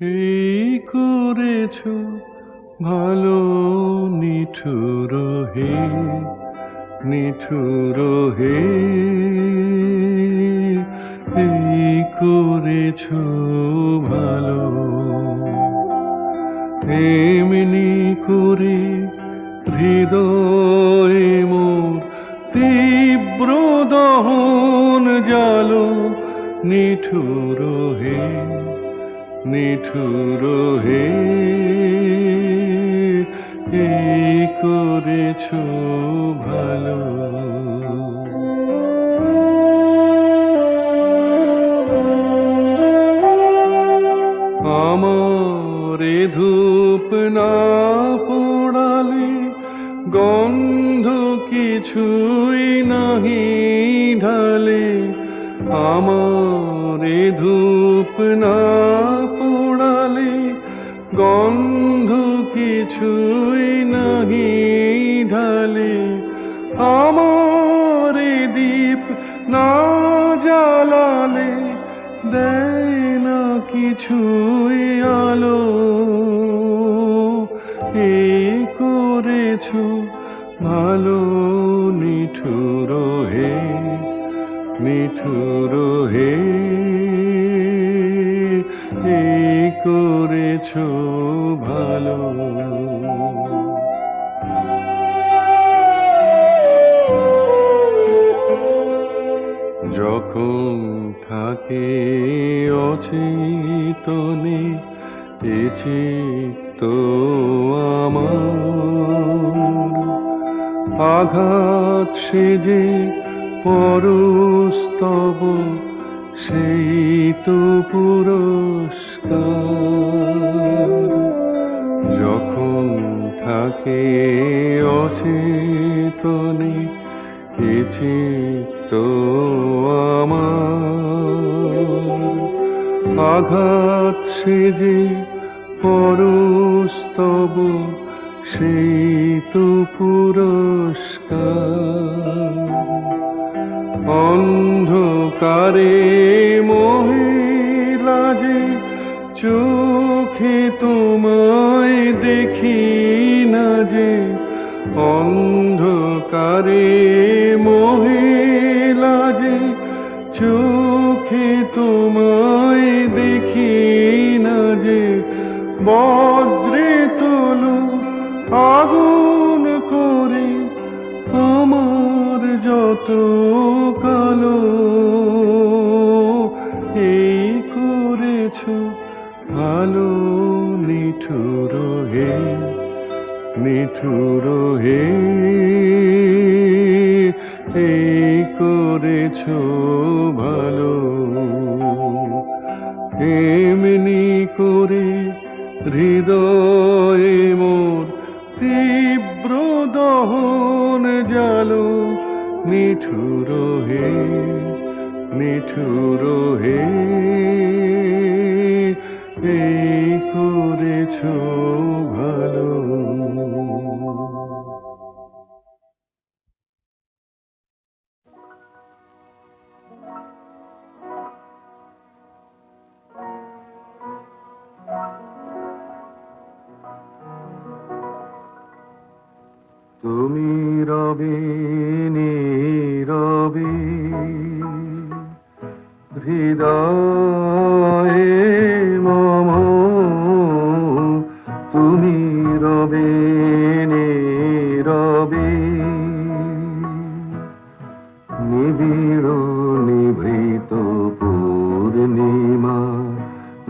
এই করেছ ভালো, নিঠুর হে, নিঠুর হে, এই করেছ ভালো। এমনি করে হৃদয়ে মোর তীব্র দহন জালো, নিঠুর হে, নিঠুর হে, এই করেছ ভালো। আমারে ধূপ না পোড়ালে গন্ধ কিছুই নাহি ঢালে, আমারে ধূপ না পোড়ালে গন্ধ কিছুই নাহি ঢালে, আমারে দীপ না জ্বালালে দেয় না কিছুই আলো, এই করেছ ভালো, নিঠুর হে, নিঠুর হে, এই করেছ ভালো। যখন থাকে অচেতনে এ চিত্ত আমার, আঘাত সেজে পরস্তব সেই তো পুরস্কার। যখন থাকে অচেতনে এ চিত্ত আমার, আঘাত সেজে পরস্তব সেই তো পুরস্কার। অন্ধকারে মহিলা যে চোখে তোমায় দেখি না যে, অন্ধকারে মহিলা যে চোখে তোমায় দেখি না যে, বজ্রে তোলো আগুন করে আমার যত কালো, এই করেছ ভালো, নিঠুর হে, নিঠুর হে, এই করেছ ভালো। এমনি করে হৃদয়ে মোর তীব্র দহন জালো, নিঠুর হে, নিঠুর হে, এই করেছ ভালো। তুমি রবে নীরবে হৃদয়ে মম, তুমি রবে নীরবে নিবিড় নিভৃত পূর্ণিমা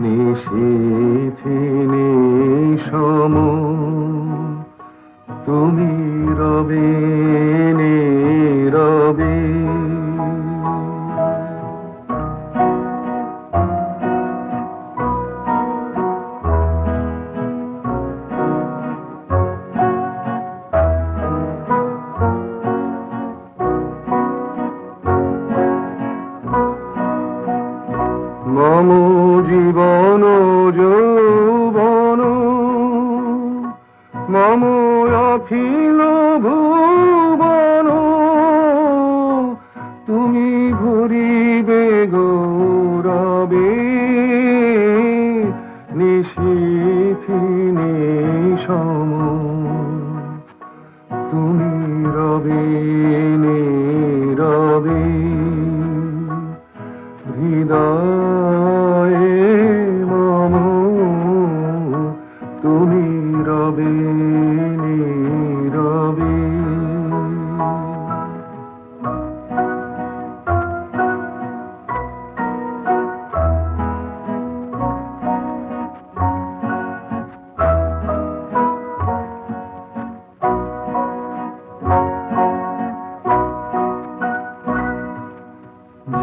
নিশীথে নিশম, তুমি রবে নীরবে। মম জীবন যৌবন মম অখিল ভুবন, তুমি ভরিবে গৌরবে নিশীথিনী সম তুমি রবে নীরবে হৃদয়ে মম তুমি রবে নীরবে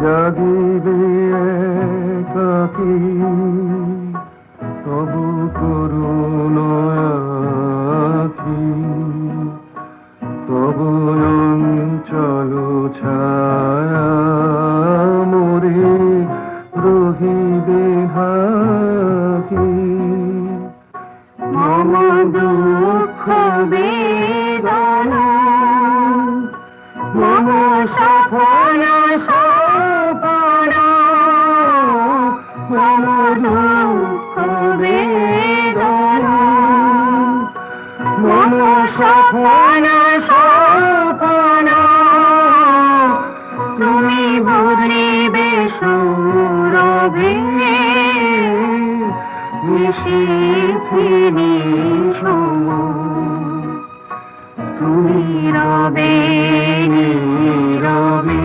জাগিবে একাকী তবু করুণ আখি তবু অঞ্চল ছায়া মোরে রহিবে ঢাকি মম দুঃখ বেদনা মম সফল সপনা মম দুঃখ বেদনা মম সফল সপনা তুমি ভরিবে সৌরভে নিশীথিনী সম তুমি রবে নীরবে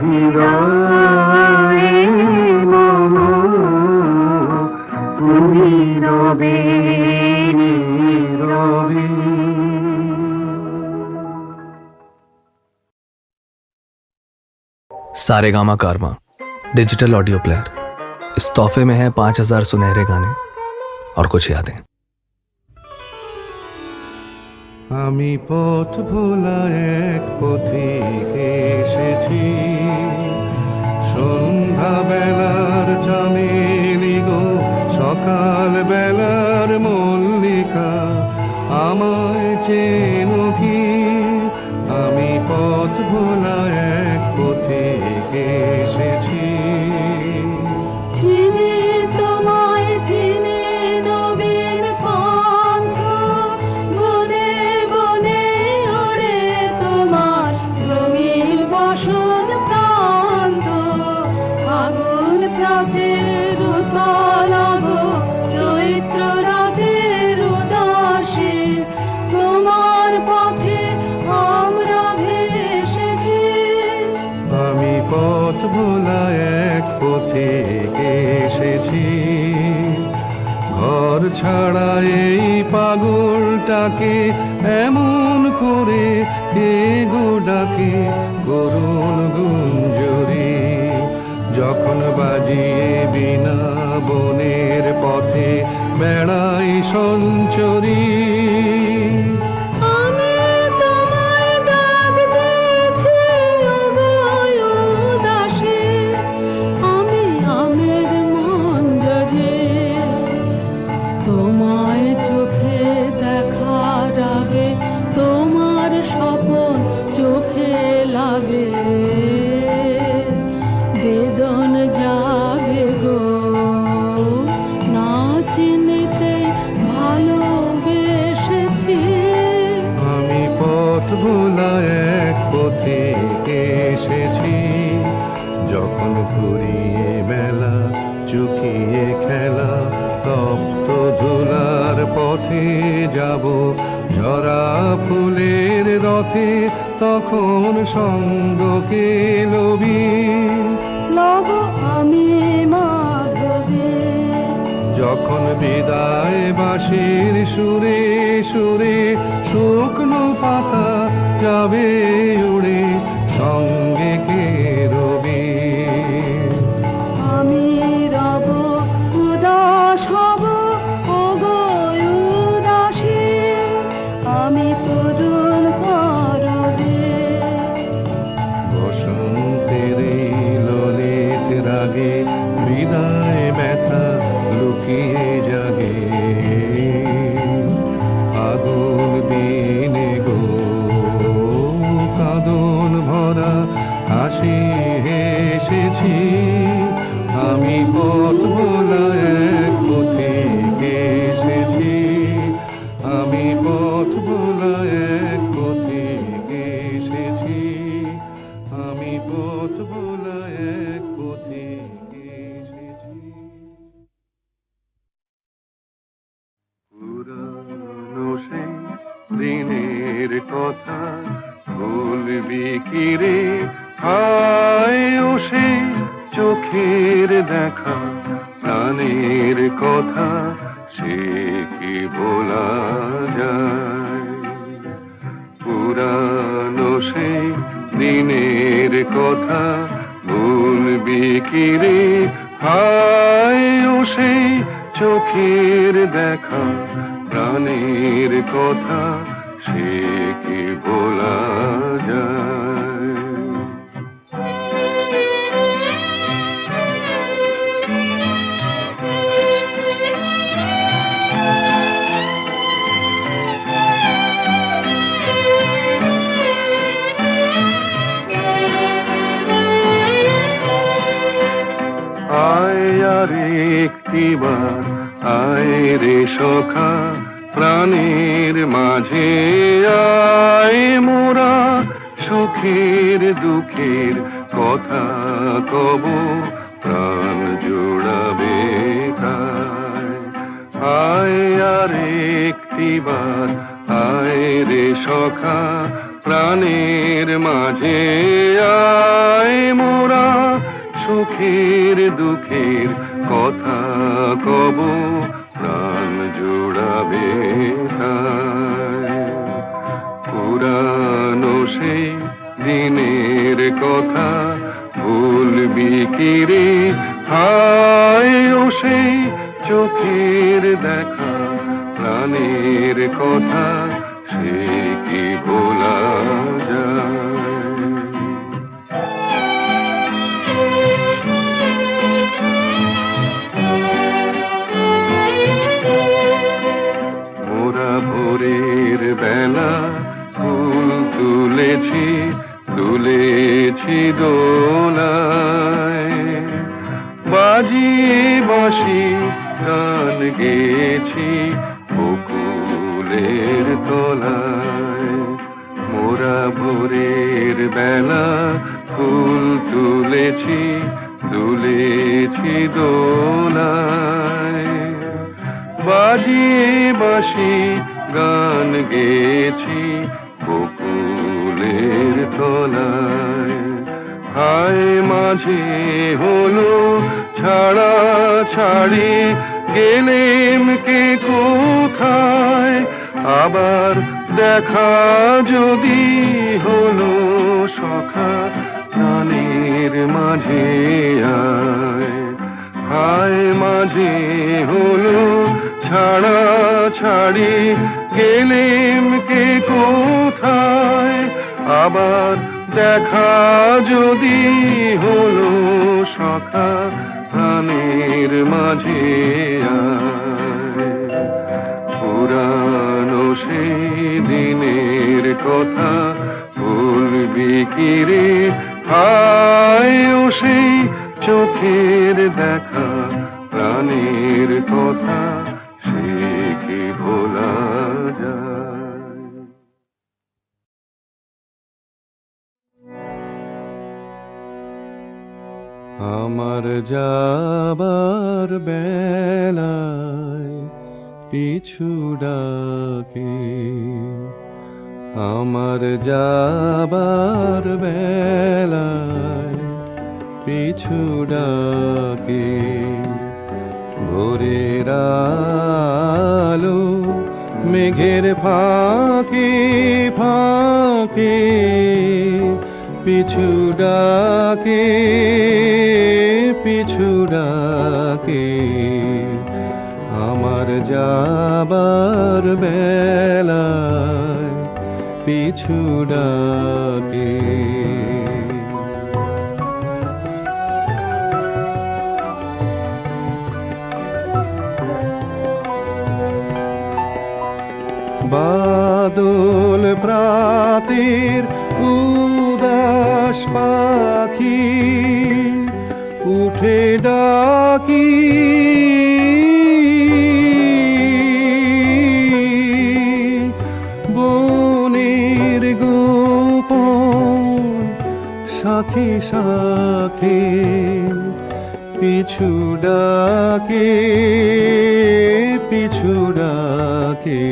হৃদয়ে মম তুমি রবে নীরবে सारेगामा कारवां डिजिटल ऑडियो प्लेयर। इस तोहफे में है 5000 सुनहरे गाने और कुछ यादें। আমি পথ ভোলা এক পথিক এসেছি সন্ধ্যা বেলার চামেলি গো সকাল বেলার মল্লিকা আমায় চেনো কি আমি পথ ভোলা এক পথিক এসেছি চিনি তোমায় চিনি নবীন পন্থ বনে বনে ওড়ে তোমার রঙিন বসন প্রান্ত আগুন প্রাতের উতলাগো চৈত্র রাতের উদাসে তোমার পথে আমরা ভেসেছি আমি পথ ভোলা এক পথিক এসেছি ঘর ছাড়া এই পাগলটাকে এমন করে কে গো ডাকে করুণ গুঞ্জরি যখন বাজিয়ে বিনা বনের পথে বেড়াই সঞ্চরী আমি তোমায় ডাক দিয়েছি ওগো উদাসী আমি আমের মঞ্জরি তোমায় চোখে দেখার আগে তোমার স্বপন চোখে লাগে বেদন জাগে গো না চিনিতে ভালোবেসেছি আমি পথ ভোলা এক পথিক এসেছি যখন ঘুরিয়ে বেলা চুকিয়ে খেলা তপ্ত ধুলার পথে যাব ঝরা ফুলের রথে তখন সঙ্গকে লবি লব আমি মাধবী যখন বিদায় বাঁশির সুরে সুরে শুকনো পাতা যাবে উড়ে সঙ্গে কে রবি আমি রব উদাস হব ওগো উদাসী আমি তরুণ করবে বসন্তের এই ললিত রাগে বিদায় ব্যথা লুকিয়ে জাগে আগুন দিনে গো কাঁদন ভরা দিনের কথা ভুলবি কি রে? হায় ও সেই চোখের দেখা, প্রাণের কথা সে কি বলা যায়? পুরানো সেই দিনের কথা ভুলবি কি রে? হায় ও সেই চোখের দেখা, প্রাণের কথা সে কি বলা যায়? আয় আর একটিবার আয় রে সখা, প্রাণের মাঝে আয় মোরা, সুখের দুঃখের কথা কব, প্রাণ জোড়াবে তাই। আয় আর একটিবার আয় রে সখা, প্রাণের মাঝে আয় মোরা, সুখের দুঃখের কথা কব, প্রাণ জোড়াবে তাই। পুরানো সেই দিনের কথা ভুলবি কি রে? হায় ও সেই চোখের দেখা, প্রাণের কথা সে কি বলা যায়? মোরা ভোরের বেলা ফুল তুলেছি, তুলেছি দোলায়, বাজিয়ে বাঁশি গান গেয়েছি বকুলের তলায়। মোরা ভোরের বেলা ফুল তুলেছি, তুলেছি দোলায়, বাজিয়ে বাঁশি গান গেয়েছি বকুলের তলায়। হায় মাঝে হলো ছাড়া ছাড়ি, গেলেম কে কোথায়? আবার দেখা যদি হলো সখা, প্রাণের মাঝে আয়। হায় মাঝে হলো ছাড়া ছাড়ি, গেলেম কে কোথায়? আবার দেখা যদি হলো সখা, প্রাণের মাঝে আয়। পুরানো সেই দিনের কথা ভুলবি কি রে? হায় ও সেই চোখের দেখা, প্রাণের কথা সে কি ভোলা যায়? আমার যাবার বেলায় পিছু ডাকে, আমার যাবার বেলায় পিছু ডাকে। ভোরের আলো মেঘের ফাঁকে ফাঁকে পিছু ডাকে, পিছু ডাকে। আমার যাবার বেলায় পিছু ডাকে। বাদল প্রাতের উদাস পাখি উঠে ডাকি, বনের গোপন শাখে শাখে পিছু ডাকে, পিছু ডাকে।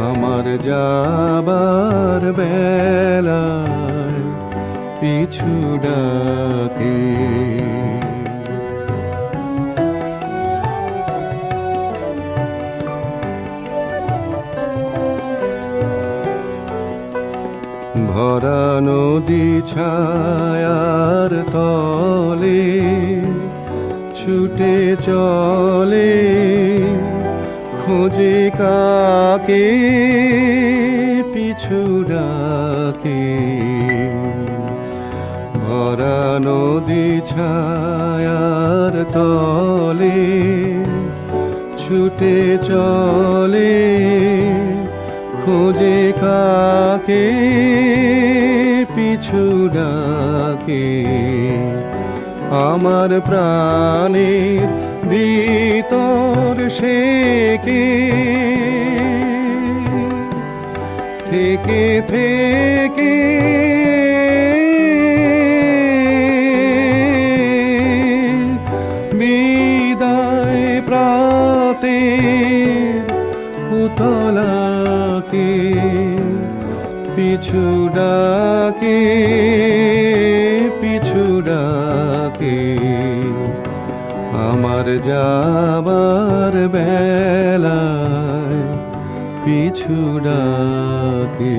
আমার যাবার বেলায় পিছু ডাকে। ভরা নদী ছায়ার তলে ছুটে চলে, খোঁজে কাকে পিছু ডাকে। ভরা নদী ছায়ার তলে ছুটে চলে, খোঁজে কাকে পিছু ডাকে। আমার প্রাণের ভিতর সে কে থেকে থেকে বিদায় প্রাতে পুতলাকে পিছু ডাকে, পিছু ডাকে। আমার যাবার বেলায় পিছু ডাকে।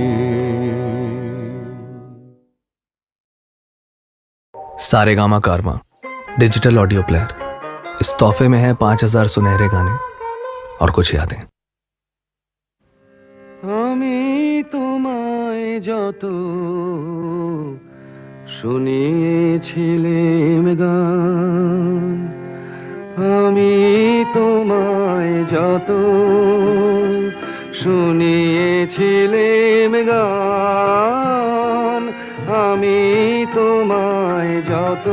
सारेगामा कारवा डिजिटल ऑडियो प्लेयर। इस तोहफे में है 5000 सुनहरे गाने और कुछ यादें। আমি তোমায় যত শুনিয়েছিলাম গান, আমি তোমায় যত শুনিয়েছিলাম গান, আমি তোমায় যত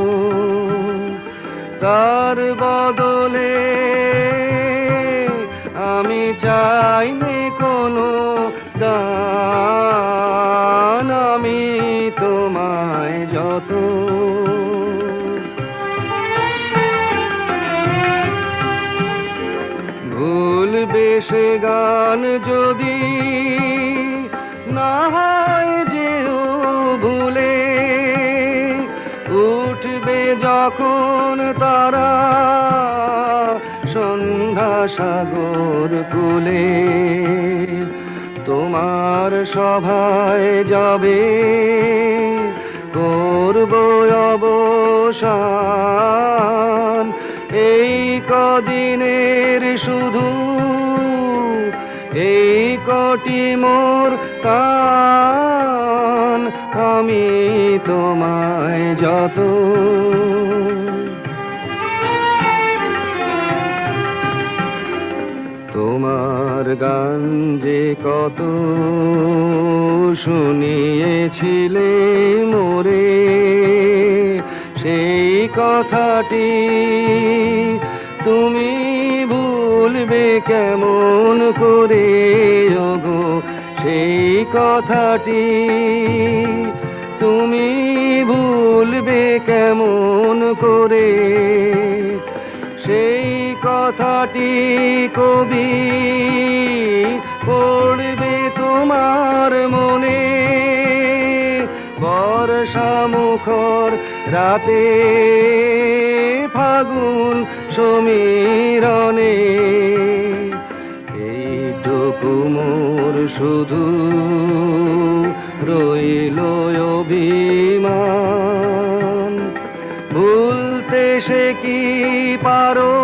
তার বদলে আমি চাইনি কোনো দান, আমি তোমায় যত ভুলবে সে গান যদি না হয় যেও ভুলে, উঠবে যখন তারা সন্ধ্যা সাগর কূলে, তোমার সভায় যাবে করব অবসান। এই কদিনের শুধু এই কটি মোর তান, আমি তোমায় যত তোমার গান যে কত শুনিয়েছিলে মোরে, সেই কথাটি তুমি ভুলবে কেমন করে ওগো, সেই কথাটি তুমি ভুলবে কেমন করে। সেই কথাটি কবি পড়বে তোমার মনে, বর্ষা মুখর রাতে ফাগুন সমীরণে। এইটুকু মোর শুধু রইল অভিমান, ভুলতে সে কি পারো,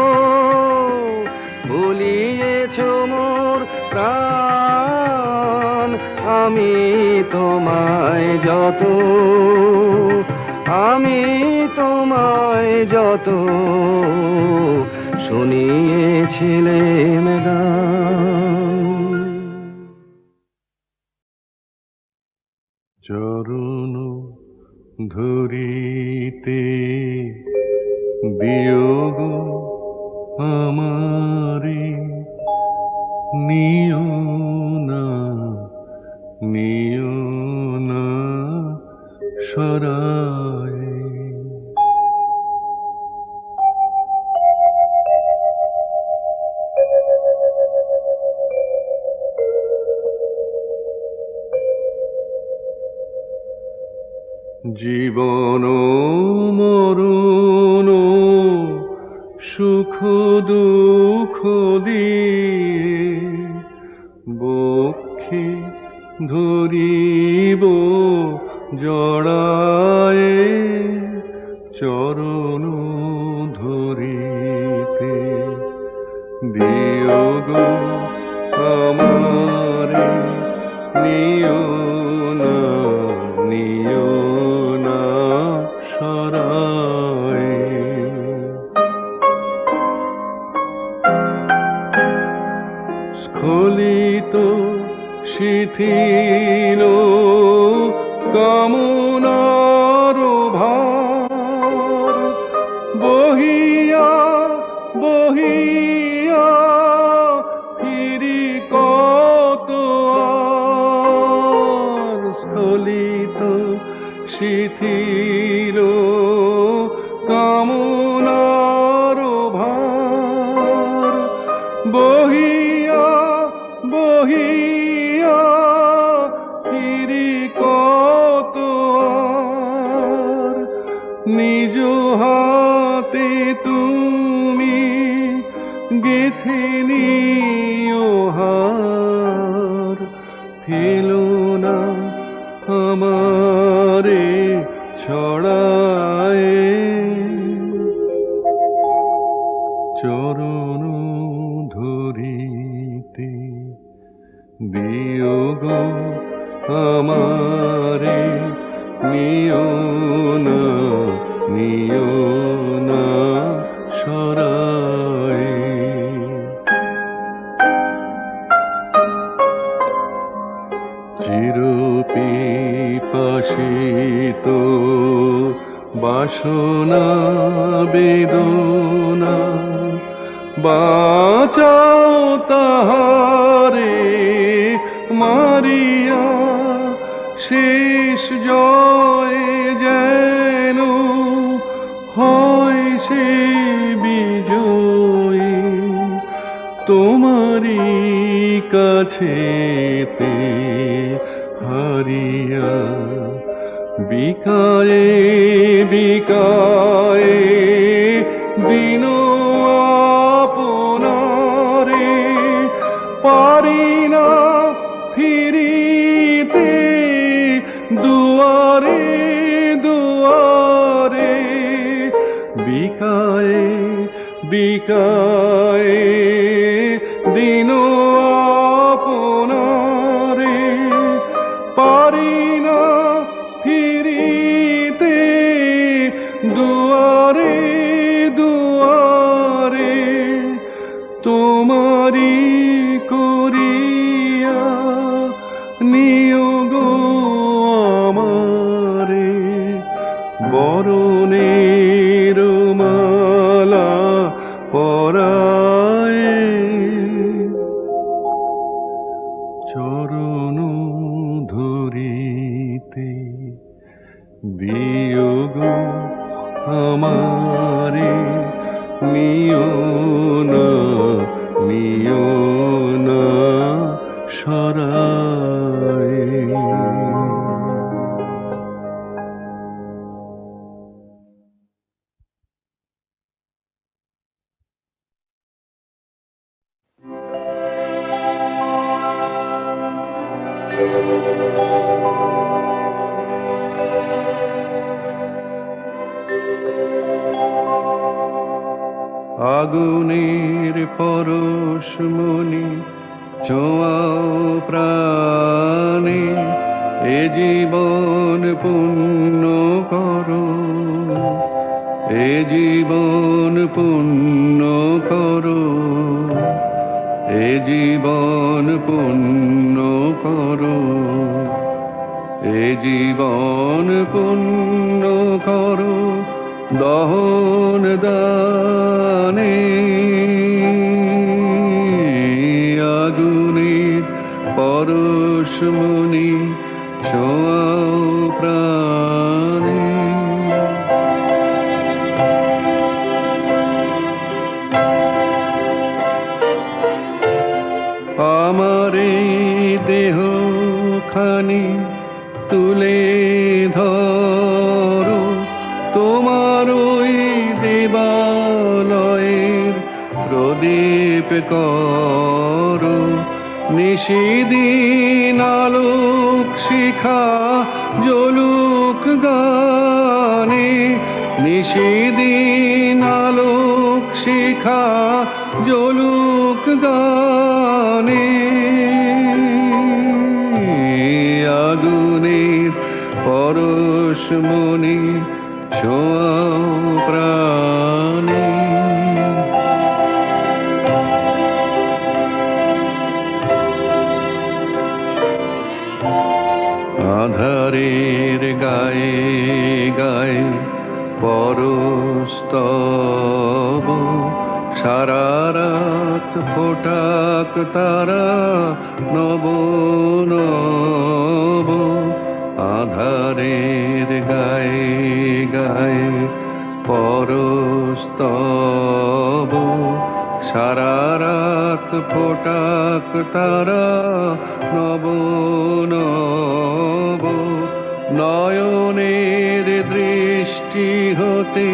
ভুলিয়েছ মোর প্রাণ, আমি তোমায় যত, আমি তোমায় যত শুনিয়েছিলাম গান। চরণ ধরিতে বিয়োগ আমারে, নিও না নিও না সরায়। জীবন মরণ সুখ দুঃখ দিয়ে বক্ষে ধরিব জড়ায়ে চরণ ধরিতে দিও গো আমারে নিও না সরায় স্খলিত শিথিল কামনার ভার বহিয়া বহিয়া ফিরি কত আর স্খলিত শিথিল কামনার ভার বহিয়া বহিয়া ফিরি কত আর নিজ হাতে তুমি গেথে নিও হার ফেলো না আমারে ছড়ায়ে চরণ ধরিতে দিও গো আমারে নিও না সরায়ে চিরপিপাসিত বাসনা বেদনা বাঁচাও তাহারে মারিয়া শেষ জয় যেন হয় সে বিজয়ী তোমারি কাছেতে হারিয়া বিকায়ে বিকায়ে দিন আপনারে পারি না ফিরিতে দুয়ারে দুয়ারে বিকায়ে বিকায়ে দিন আপনারে পারি না ফিরিতে দুয়ারে দুয়ারে তোমারি করিয়া নিয়োগ আমারে বরণের মালা পরায়ে চরণ ধরিতে দিও গো আমারে নিও না সরায়ে আগুনের পরশমণি ছোঁয়াও প্রাণে এ জীবন পুণ্য করো এ জীবন পুণ্য করো এ জীবন পুণ্য করো এ জীবন পুণ্য করো দহন দানে আগুনের পরশমণি ছোঁয়াও প্রাণে আমার এই দেহ খানি তুলে ধর প্রদীপ করো, নিশিদিন আলোক শিখা জ্বলুক গানে, নিশিদিন আলোক শিখা জ্বলুক গানে। আগুনের পরশমণি ছোঁয়াও প্রাণে। আধারের গায়ে গায়ে পরস্তব, সারা রাত ফোটাক তারা নব নব। আধারের গায়ে গায়ে পরস্তব, সারা রাত ফোটাক তারা নব নব। নয়নের দৃষ্টি হতে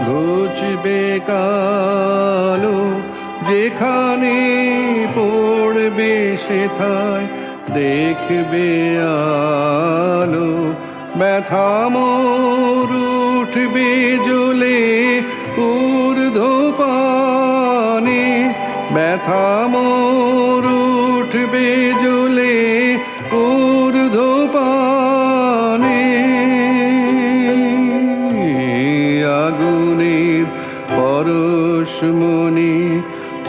ঘুচবে কালো, যেখানে পড়বে সেথায় দেখবে আলো। ব্যথা মোর উঠবে জ্বলে ঊর্ধ্বপানে, ব্যথা মোর উঠবে জ্বলে ঊর্ধ্বপানে। আগুনের পরশমণি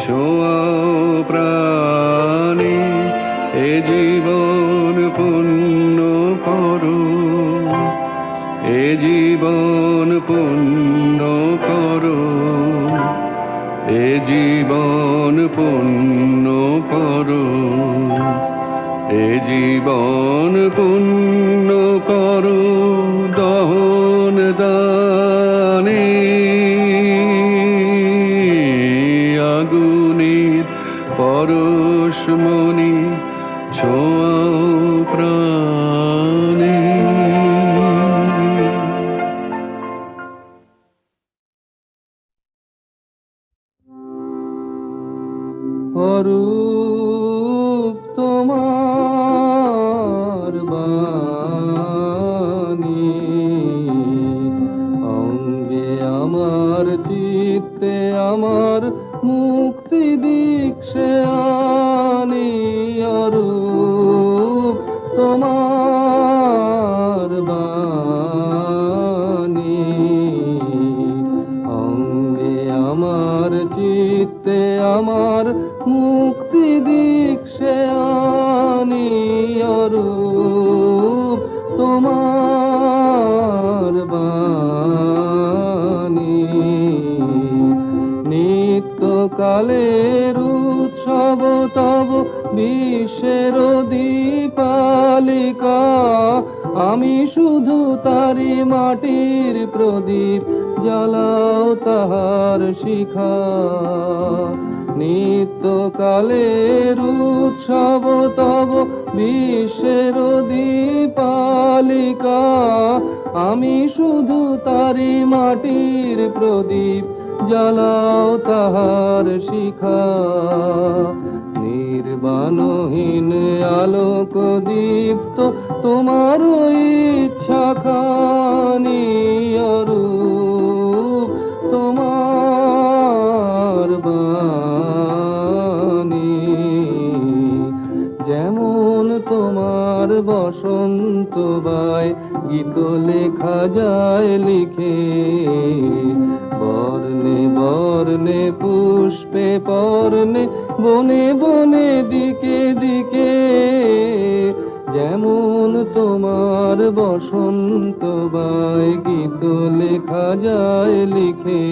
ছোঁয়াও প্রাণে। এ জীবন পুণ্য করো, এ জীবন পুণ্য করো, এ জীবন পুণ্য করো, এ জীবন পুণ্য করো দহন দানে। আগুনের পরশমণি ছোঁয়াও প্রাণে। অরূপ তোমার বাণী, অঙ্গে আমার চিত্তে আমার মুক্তি দীক্ষে আনি। অরূপ তোমার বাণী, অঙ্গে আমার চিত্তে আমার মুক্তি দীক্ষে আনি। অরূপ তোমার বাণী, নিত্যকালের উৎসব তব বিশ্বের দীপালিকা। আমি শুধু তারি মাটির প্রদীপ, জ্বালাও তাহার শিখা। নিত্যকালের উৎসব তব বিশ্বের দীপালিকা। আমি শুধু তারি মাটির প্রদীপ, জ্বালাও তাহার শিখা। নির্বাণহীন আলোক দীপ্ত তোমার ইচ্ছা খানি। অরূপ তোমার বাণী, যেমন তোমার বসন্ত বায় গীত লেখা যায় লিখে। বর্ণে বর্ণে পুষ্পে পর্ণে বনে বনে দিকে দিকে। যেমন তোমার বসন্ত বায় গীত লেখা যায় লিখে।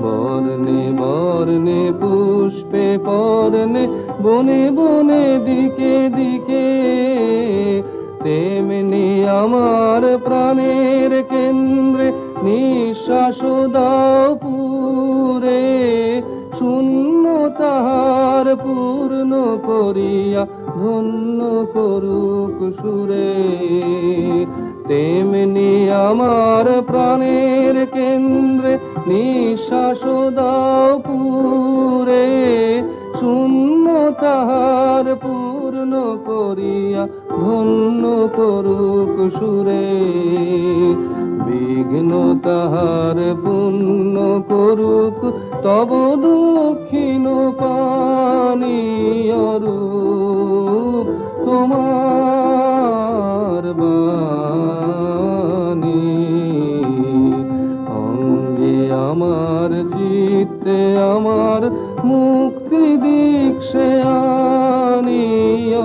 বর্ণে বর্ণে পুষ্পে পর্ণে বনে বনে দিকে দিকে। তেমনি আমার প্রাণের কেন্দ্রে নিঃশ্বাস দাও পুরে। শূন্য তাহার পূর্ণ করিয়া ধন্য করুক সুরে। তেমনি আমার প্রাণের কেন্দ্রে নিঃশ্বাস দাও পুরে, শূন্য তাহার পূর্ণ করিয়া ধন্য করুক সুরে। বিঘ্ন তাহার পূর্ণ করুক তব দক্ষিণ পানি অরূপ তোমার বাণী। অঙ্গে আমার চিত্তে আমার মুক্তি দীক্ষে আনি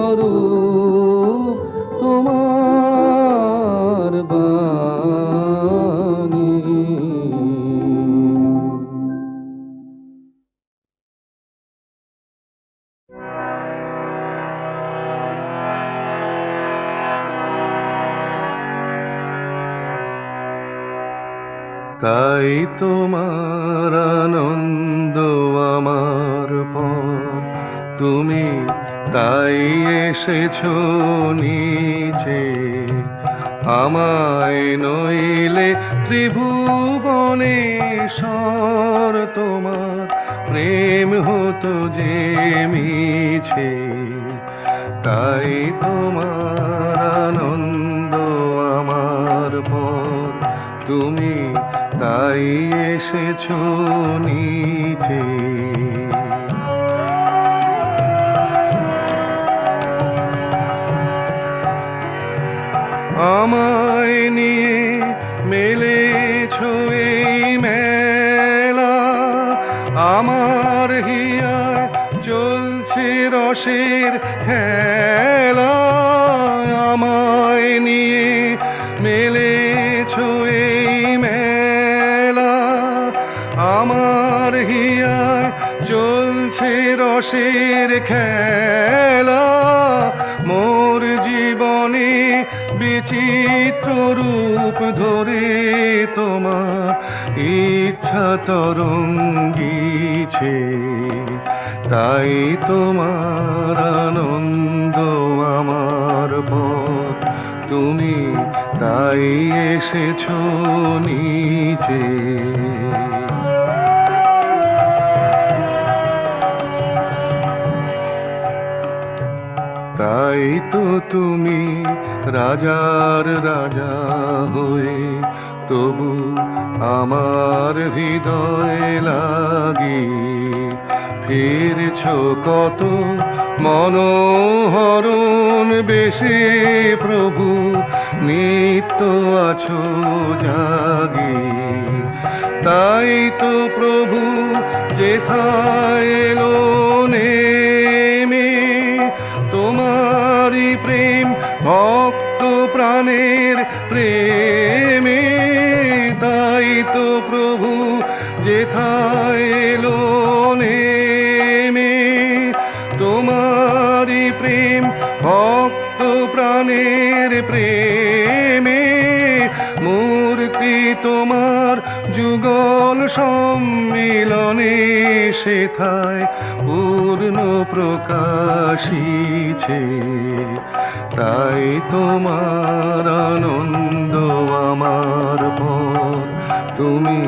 অরূপ তোমার বাণী। তাই তোমার আনন্দ আমার পর, তুমি তাই এসেছো নিচে। আমায় নইলে ত্রিভুবনেশ্বর তোমার প্রেম হতো যে মিছে। তাই তোমার আনন্দ আমার পর, তুমি তাই এসেছো নিচে। আমায় নিয়ে মেলেছো এই মেলা, আমার হিয়ায় চলছে রসের খেলা। আমায় নিয়ে মেলেছো এই মেলা, আমার হিয়ায় চলছে রসের খেলা। মোর জীবনে বিচিত্র রূপ ধরে তোমার ইচ্ছা তরঙ্গিছে। তাই তোমার আনন্দ আমার পথ, তুমি তাই এসেছো নিচে। তাই তো তুমি রাজার রাজা হয়ে তবু আমার হৃদয় লাগি ফিরছ কত মনোহরণ বেশে প্রভু, নিত্য আছো জাগি। তাই তো প্রভু যেথায় এলো নেমে, তোমারি প্রেম ভক্ত প্রাণের প্রেমে। তাই তো প্রভু যেথায় এলো নেমে, তোমারি প্রেম ভক্ত প্রাণের প্রেমে। মূর্তি তোমার যুগল সম্মিলনে সেথায় পূর্ণ প্রকাশিছে। তাই তোমার আনন্দ আমার পর, তুমি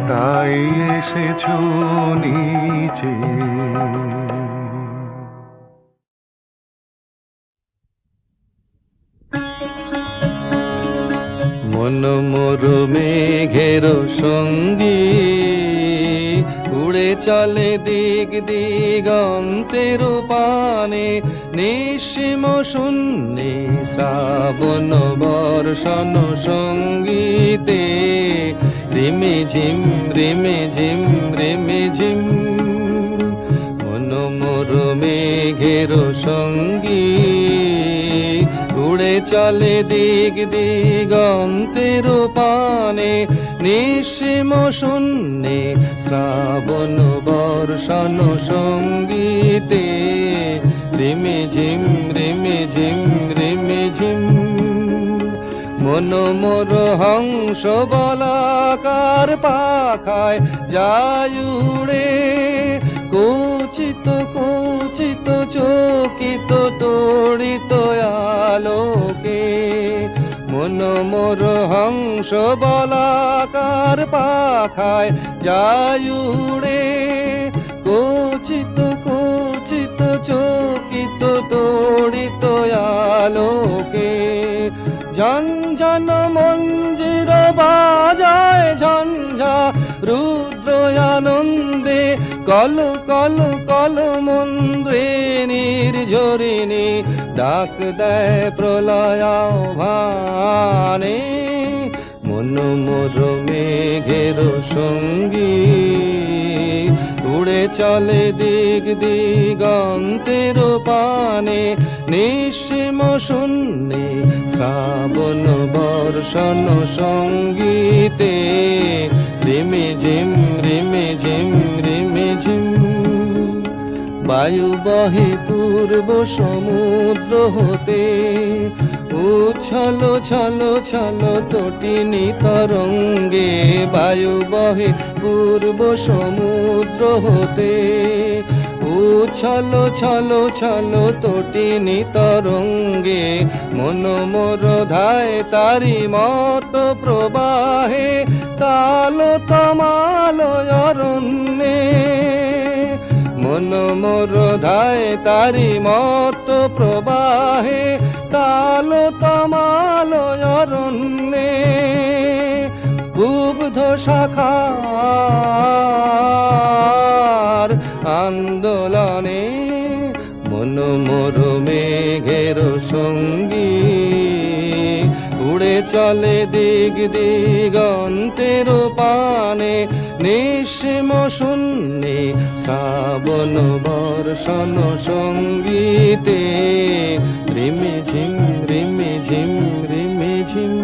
তাই এসেছো নিচে। মন মোর মেঘের সঙ্গী, উড়ে চলে দিক দিগন্তের পানে। নিঃসীম শূন্যে শ্রাবণ বর্ষণ সঙ্গীতে, রিমে ঝিম রিমে ঝিম রিমে ঝিম। মন মোর মেঘের সঙ্গী, উড়ে চলে দিক দিগন্তের পানে। নিঃসীম শূন্যে শ্রাবণ বর্ষণ সঙ্গীতে, রিমে ঝিম রিমে ঝিম রিমে ঝিম। মন মোর হংস বলাকার পাখায় যায় উড়ে, কুচিত কুচিত চকিত তড়িত আলোকে। মন মোর হংস বলাকার পাখায় যায় উড়ে, কোচিত কোচিত চকিত তড়িত আলোকে। ঝঞ্ঝন মঞ্জির বাজায় ঝঞ্ঝা রুদ্র আনন্দে, কল কল কল মন্দ্রে নির্ঝরিণী ডাক দেয় প্রলয় আহ্বানে। মন মোর মেঘের সঙ্গী উড়ে চলে দিগ দিগন্তের পানে, নিঃসীম শূন্যে শ্রাবণ বর্ষণ সঙ্গীতে। রিমি ঝিম রিমি ঝিম রিমি ঝিম, বায়ু বহে পূর্ব সমুদ্র হতে, উচ্ছল ছল ছল তটিনী তরঙ্গে। বায়ু বহে পূর্ব সমুদ্র হতে, উচ্ছল ছল ছল তটিনী তরঙ্গে। মন মোর ধায় তারি মত প্রবাহে, তাল তমাল অরণ্যে। মন মোর ধায় তারি মত প্রবাহে, তাল তমাল অরণ্যে। কুব্ধ শাখার আন্দোলনে, মন মোর মেঘের সঙ্গী উড়ে চলে দিগ দিগন্তের পানে, নিঃসীম শূন্যে শ্রাবণ বর্ষণ সঙ্গীতে। রিমি ঝিম রিমি ঝিম রিমি ঝিম।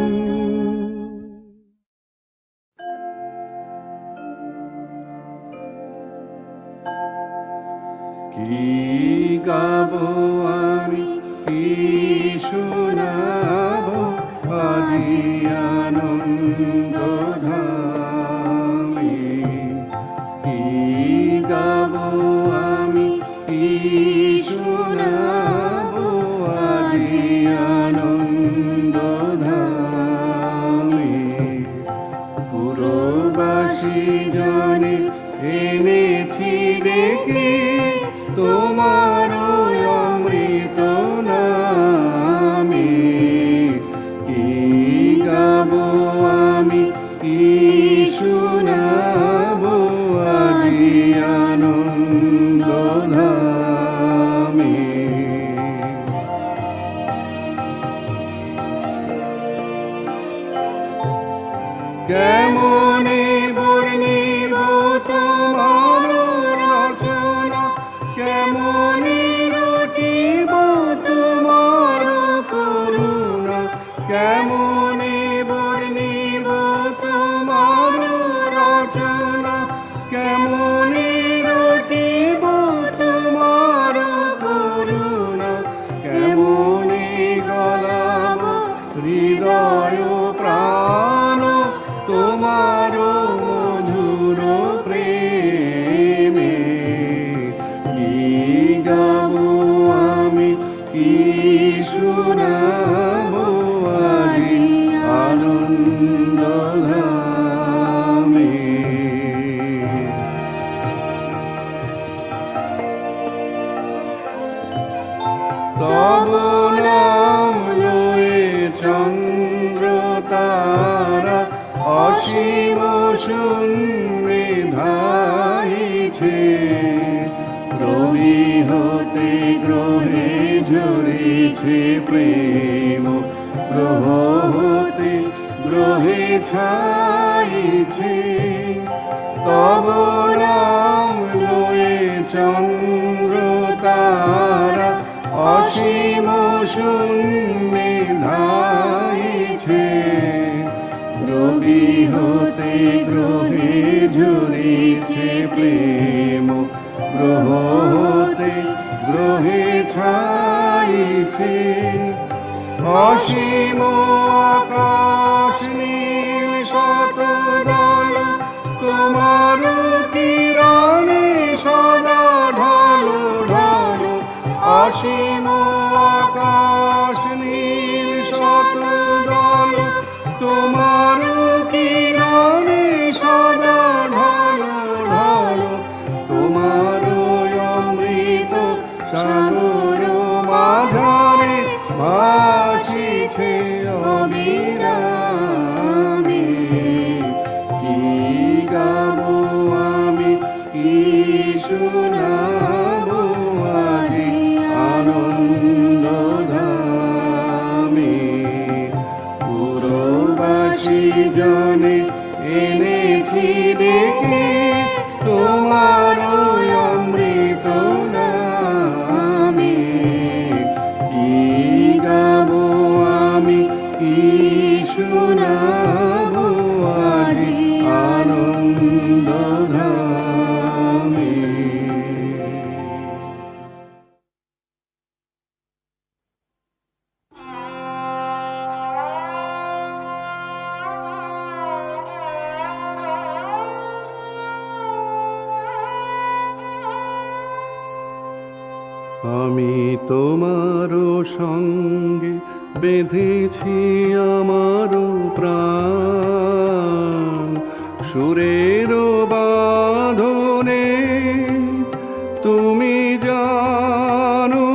কি গাবো আমি, কি শোনাবো আদি আনন্দ ধামে। কি গাবো আমি, কি শোনাবো আদি আনন্দ ধামে। পুরবাসী জনে এনেছি ডেকে, তোমার অমৃত নামে। কি গাবো আমি, কি শোনাবো আজি আনন্দ ধামে। কেমনে বর্ণিব তোমার রচনা, কেমনে রটিব তোমার করুণা। কেমনে বর্ণিব তোমার রচনা, কেমনে রটিব তোমার করুণা। কেমনে গলাব হৃদয় প্রাণ তোমার মধুর প্রেমে। কি গাবো আমি, কি শোনাবো আজি আনন্দ ধামে। তব নাম লয়ে চন্দ্র তারা অসীম শূন্যে ধাইছে। রবি হতে গ্রহে ঝরেছে প্রেম, গ্রহ হতে গ্রহে ছাইছে। তব নাম লয়ে চন্দ্র তারা অসীম শূন্যে ধাইছে। রবি হতে গ্রহে ঝরেছে প্রেম, গ্রহ হতে গ্রহে ছাইছে। অসীম আকাশ নীল শতদল তোমার কিরণে সদা ঢালো ঢালো। অসীম আকাশ নীল শতদল ধামে। আমি তোমারও সঙ্গে বেঁধেছি আমারও প্রাণ, সুরেরও বাঁধনে তুমি জানো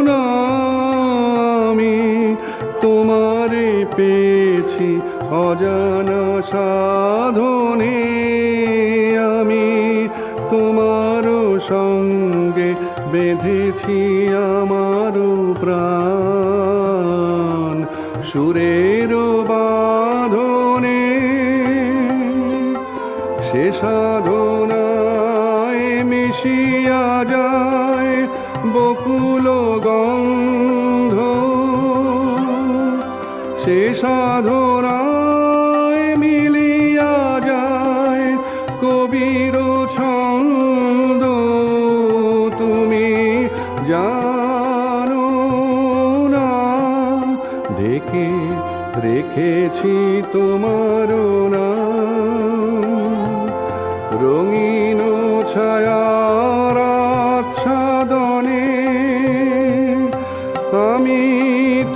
না আমি তোমারে পেয়েছি অজানা সাধনে। আমি তোমারও সঙ্গে বেঁধেছি আমারও প্রাণ, সুরেরও বাঁধনে সে সাধনায় মিশিয়া যায় বকুল গন্ধ, সে সাধনায় মিলিয়া যায় কবির ছন্দ। তুমি জানো না ঢেকে রেখেছি তোমার নাম, রঙিন ছায়ার আচ্ছাদনে আমি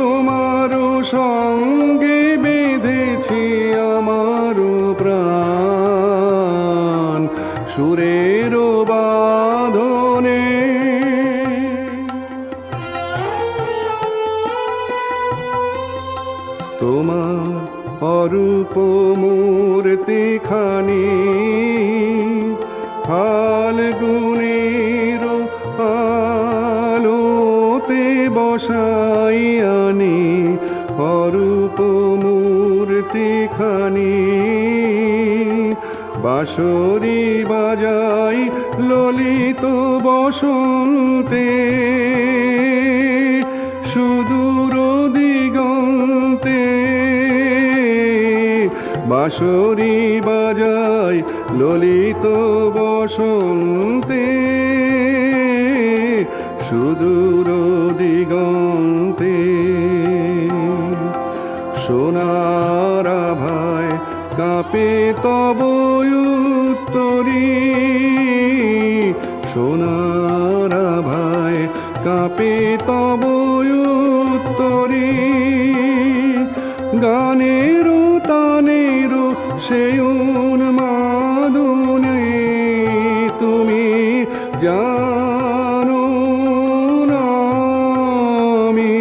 তোমার সঙ্গে বেঁধেছি আমার প্রাণ, সুরের বাঁধনে। তোমার অরূপ মূর্তিখানি ফাল্গুনের আলোতে বসাই আনি, অরূপ মূর্তিখানি বাঁশরি বাজাই ললিত বসন্তে, সুদূর দিগন্তে বাঁশরি বাজাই ললিত বসন্তে, সুদূর দিগন্তে সোনার আভায় কাঁপে তব উত্তরী, সোনার আভায় কাঁপে তব উত্তরী, গানের তানের সেই উন্মাদনে তুমি জানো না আমি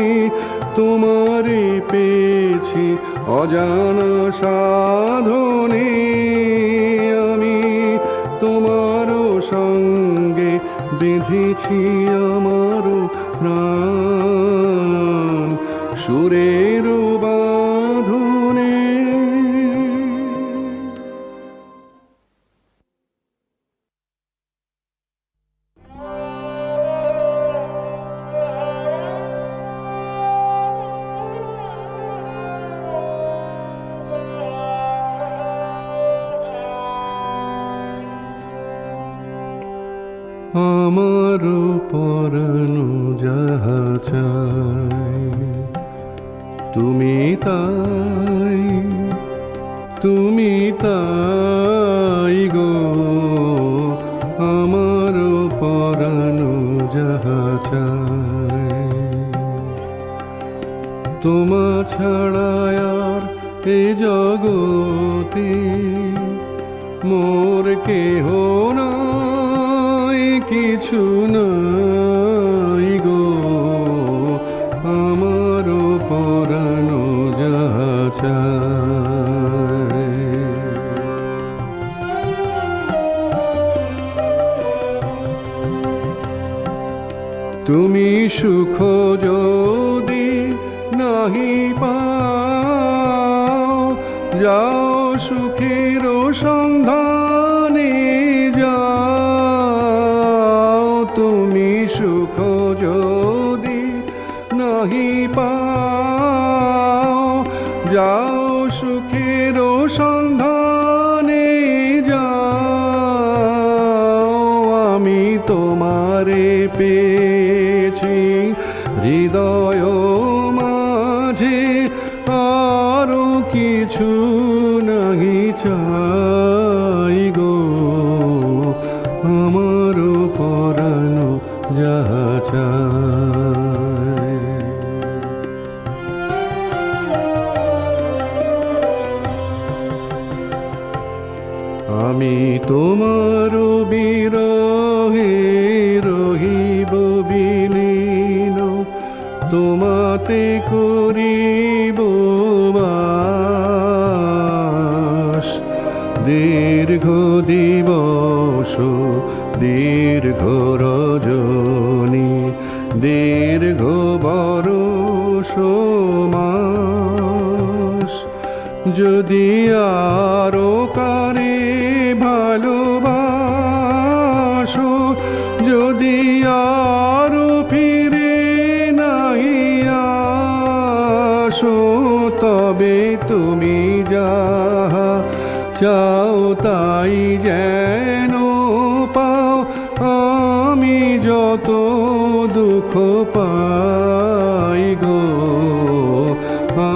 তোমারে পেয়েছি অজানা সাধনে। আমি তোমার সঙ্গে বেঁধেছি আমার প্রাণ, সুরের বাঁধনে। আমার পরাণ যাহা চাই তুমি তাই, তুমি তাই গো, আমার পরাণ যাহা চাই। তোমা ছাড়া আর এ জগতে মোর কেহ নাই, কিছু নাই গো, আমার পরাণ যাহা চাই। তুমি সুখ যদি নাহি পাও, যাও সুখের সন্ধানে যাও। তুমি সুখ যদি নাহি পাও, যাও সুখের সন্ধানে যাও। পেয়েছি হৃদয় মাঝে, আরো কিছু নাহি চাই গো, আমার পরানো যাহা চায়। আমি তোমার বিরহে রহিব বিলীন, তোমাতে করিব বাস। দীর্ঘ দিবস দীর্ঘ রজনী, দীর্ঘ বরষ মাস, যদি আরো কারে ভালোবাসো, যদি আরো ফিরে নাহি আসো, তবে তুমি যাহা চাও তাই যেন পাও, আমি যত দুঃখ পাই গো,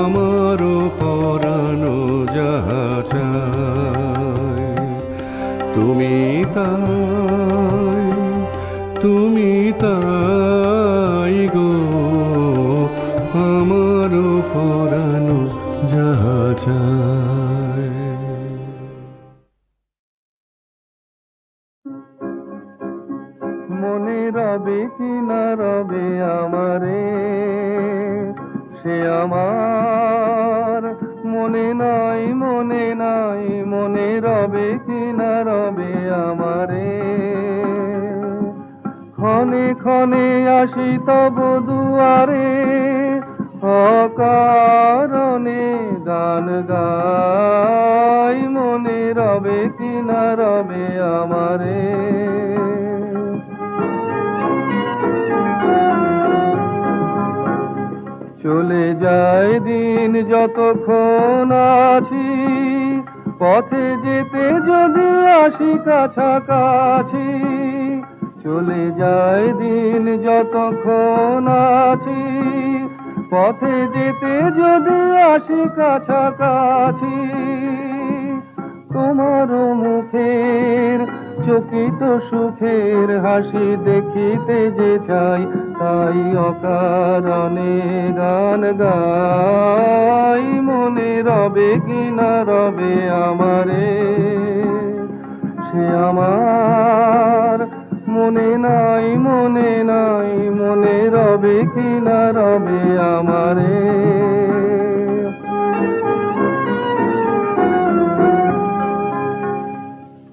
আমার পরানো যাহা চায়। তুমি তাই, তুমি তাই গো, আমার পরানো যাহা চায়। মনে রবে কি না রবে আমারে, সে আমার মনে নাই, মনে নাই, মনে রবে কি না রবে আমারে। ক্ষণে ক্ষণে আসি তব দুয়ারে, অকারণে গান গাই, মনে রবে কি না রবে আমারে। চলে যায় দিন যতক্ষণ আছি, পথে যেতে যদি আসি কাছাকাছি। চলে যায় দিন যতক্ষণ আছি, পথে যেতে যদি আসি কাছাকাছি। তোমার মুখের চকিত সুখের হাসি দেখিতে যে চাই, তাই অকারণে গান গাই, মনে রবে কি না রবে আমারে। সে আমার মনে নাই, মনে নাই, মনে রবে কি না রবে আমারে।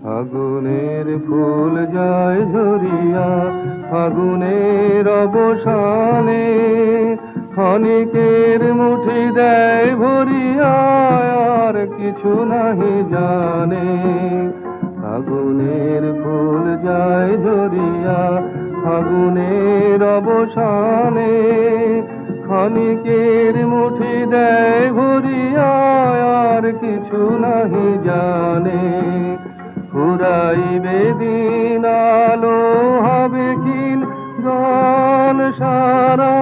ফাগুনের ফুল যায় ঝরিয়া, ফাগুনের অবসানে, ক্ষণিকের মুঠি দেয় ভরিয়া, আর কিছু নাহি জানে। ফাগুনের ফুল যায় ঝরিয়া, ফাগুনের অবসানে, ক্ষণিকের মুঠি দেয় ভরিয়া, আর কিছু নাহি জানে। ফুরাইবে দিন আলো হবে ক্ষীণ, গান সারা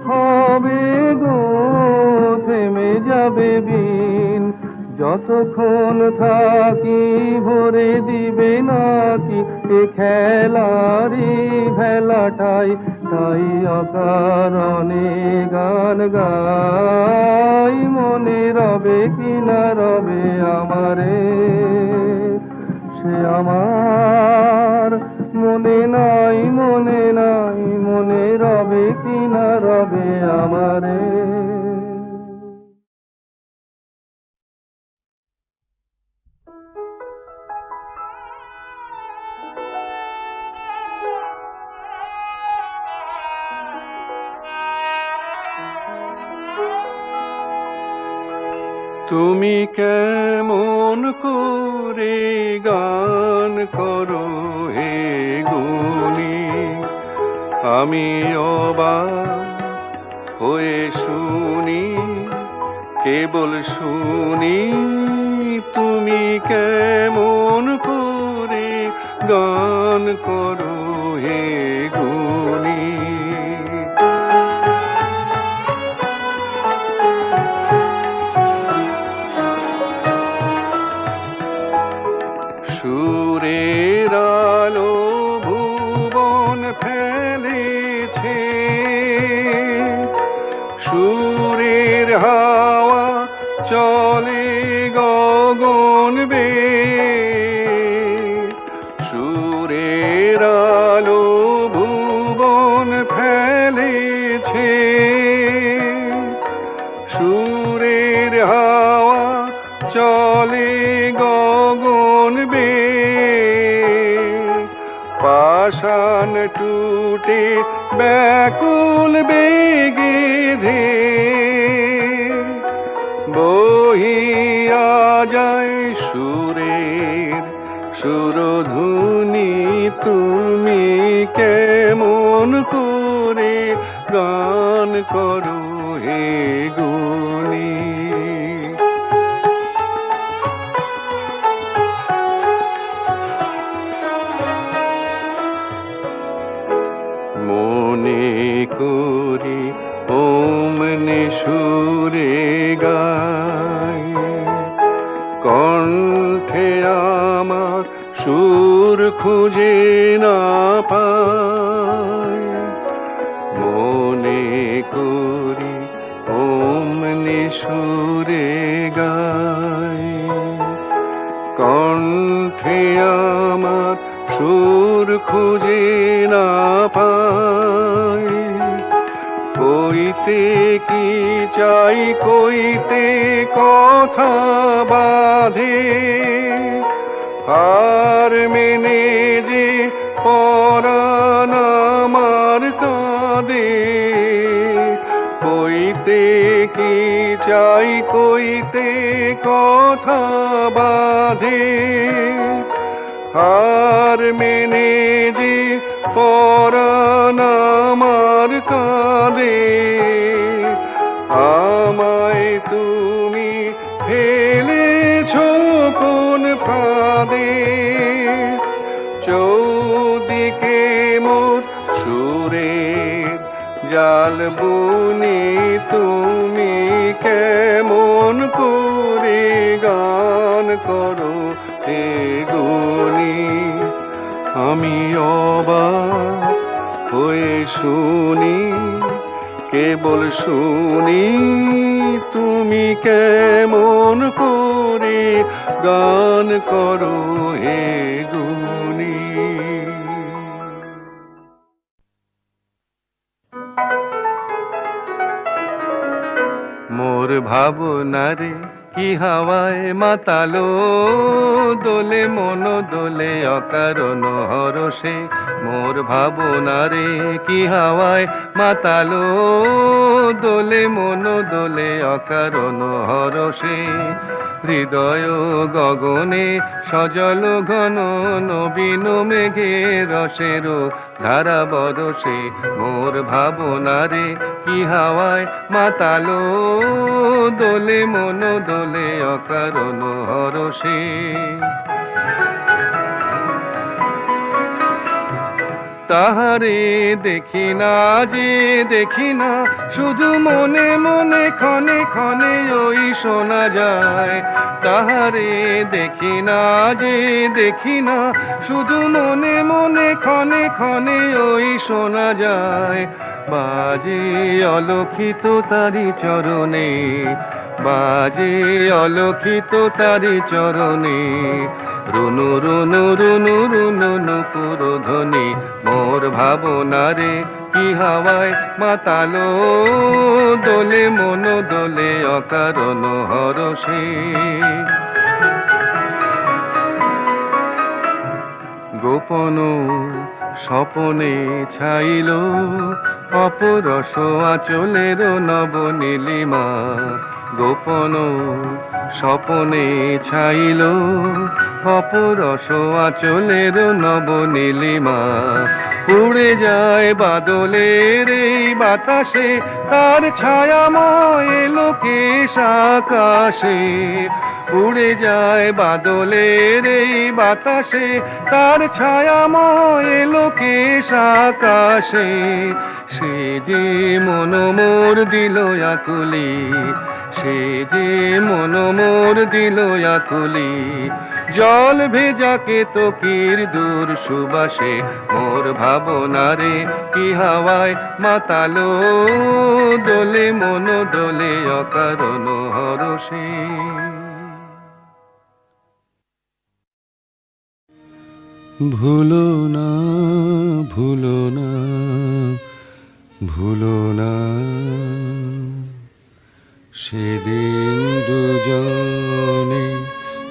হবে গো, থেমে যাবে বিন। যতক্ষণ থাকি ভরে দিবে নাকি এ খেলারি ভেলাটাই, তাই অকারণে গান গাই, মনে রবে কি না রবে আমারে। সে আমার মনে নাই, মনে নাই, মনে রবে কি না রবে আমারে। তুমি কেমন করে গান করো হে গুণী, আমি অবাক হয়ে শুনি, কেবল শুনি। তুমি কেমন করে গান করো হে গুণী। সুরের আলো ভুবন ফেলেছে, সুরের হাওয়া চলে গগন বেয়ে, পাষাণ টুটে ব্যাকুল বেগে ধে বহিয়া যায় সুরের সুরধুনি। তুমি কেমন করে গান করো হে গুণী। মনে করি ওমনে সুরে গায়, কণ্ঠে আমার সুর খুঁজে না পায়। মনে করি ওমনে সুরে গায়, কণ্ঠে আমার সুর খুঁজে না পায়। কইতে কি চাই কইতে কথা বাঁধে, আর মেনে যে পরাণ আমার কাঁদে। কইতে কি চাই কইতে কথা বাঁধে, আর মেনে যে পরাণ আমার কাঁদে। আমায় তুমি ফেলেছ কোন ফাঁদে, চৌদিকে মোর সুরের জাল বুনি। তুমি কেমন করে গান করো হে গুণী। আমি অবাক হয়ে শুনি, কেবল শুনি, তুমি কেমন করে গান করো হে গুণী। মোর ভাবনারে কি হাওয়ায় মাতালো, দোলে মন দোলে অকারণ হরষে। মোর ভাবনারে কি হাওয়ায় মাতালো, দোলে মন দোলে অকারণ হরষে। হৃদয় গগনে সজল ঘন নবীন মেঘে রসের ধারা বরসে। মোর ভাবনারে কি হাওয়ায় মাতালো, দোলে মন দোলে অকারণ হরষে। তাহারে দেখি না যে দেখি না, শুধু মনে মনে ক্ষণে ক্ষণে ওই শোনা যায়। তাহারে দেখি না যে দেখি না, শুধু মনে মনে ক্ষণে ক্ষণে ওই শোনা যায়। বাজে অলক্ষিত তারি চরণে, বাজে অলক্ষিত তারি চরণে। রুনু রুনু রুনু রুনু নুপুর ধ্বনি। মোর ভাবনারে কি হাওয়ায় মাতালো, দোলে মন দোলে অকারণ হরষে। গোপন স্বপনে ছাইল অপরস আঁচলের নব নীলিমা। গোপন স্বপনে ছাইল অপরস আঁচলের নব নীলিমা। উড়ে যায় বাদলের এই বাতাসে, তার ছায়াময় লোকেশ আকাশে। উড়ে যায় বাদলের এই বাতাসে, তার ছায়াময় লোকেশ আকাশে। সে যে মন মোর দিল আকুলি, সে যে মন মোর দিল আকুলি। জল ভেজা কেতকীর দূর সুবাসে। মোর ভাবনারে কি হাওয়ায় মাতালো, দোলে মন দোলে অকারণ হরষে। ভুলো না ভুলো না ভুলো না সেদিন দুজনে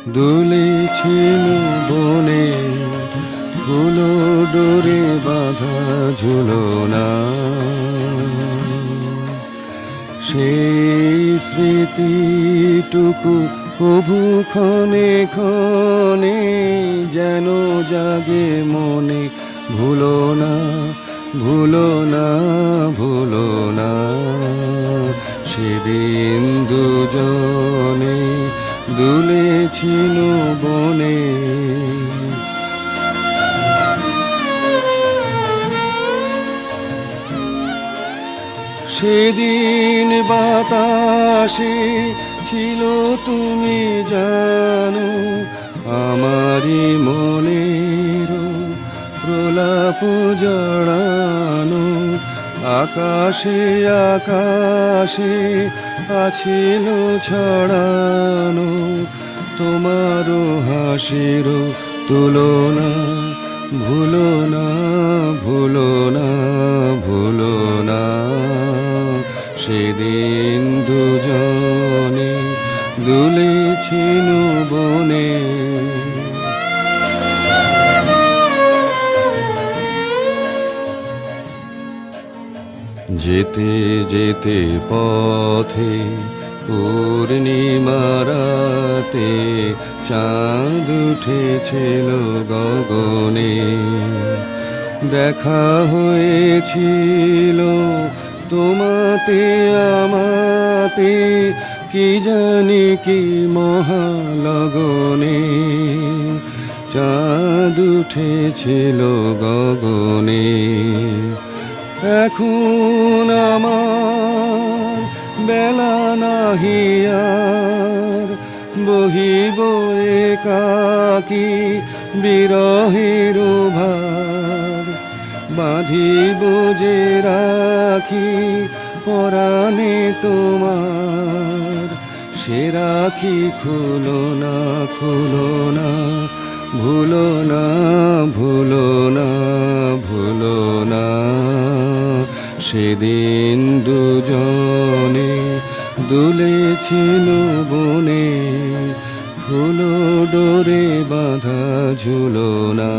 দুলেছিল বনে ফুলো ডোরে বাঁধা ঝুলনা সেই স্মৃতিটুকু কভু ক্ষণে ক্ষণে যেন জাগে মনে ভুলো না ভুলো না ভুলো না সেদিন দুজনে দুলেছিল বনে সেদিন বাতাসে ছিল তুমি জানো আমারই মনের প্রলাপ জড়ানো আকাশে আকাশে আছিল ছড়ানো তোমারও হাসির তুলনা ভুলো না ভুলো না ভুলো না সেদিন দুজনে দুলেছিল বনে যেতে যেতে পথে পূর্ণিমারাতে চাঁদ উঠেছিল গগনে দেখা হয়েছিল তোমাতে আমাতে কি জানি কি মহালগনে চাঁদ উঠেছিল গগনে এখন আমার বেলা নাহি আর বহিব একাকী বিরহের ভার বাঁধিব যে রাখি পরাণে তোমার সে রাখি খুলো না ভুলো না ভুলো না ভুলো না সেদিন দুজনে দুলেছিল বনে ফুলো ডোরে বাঁধা ঝুলনা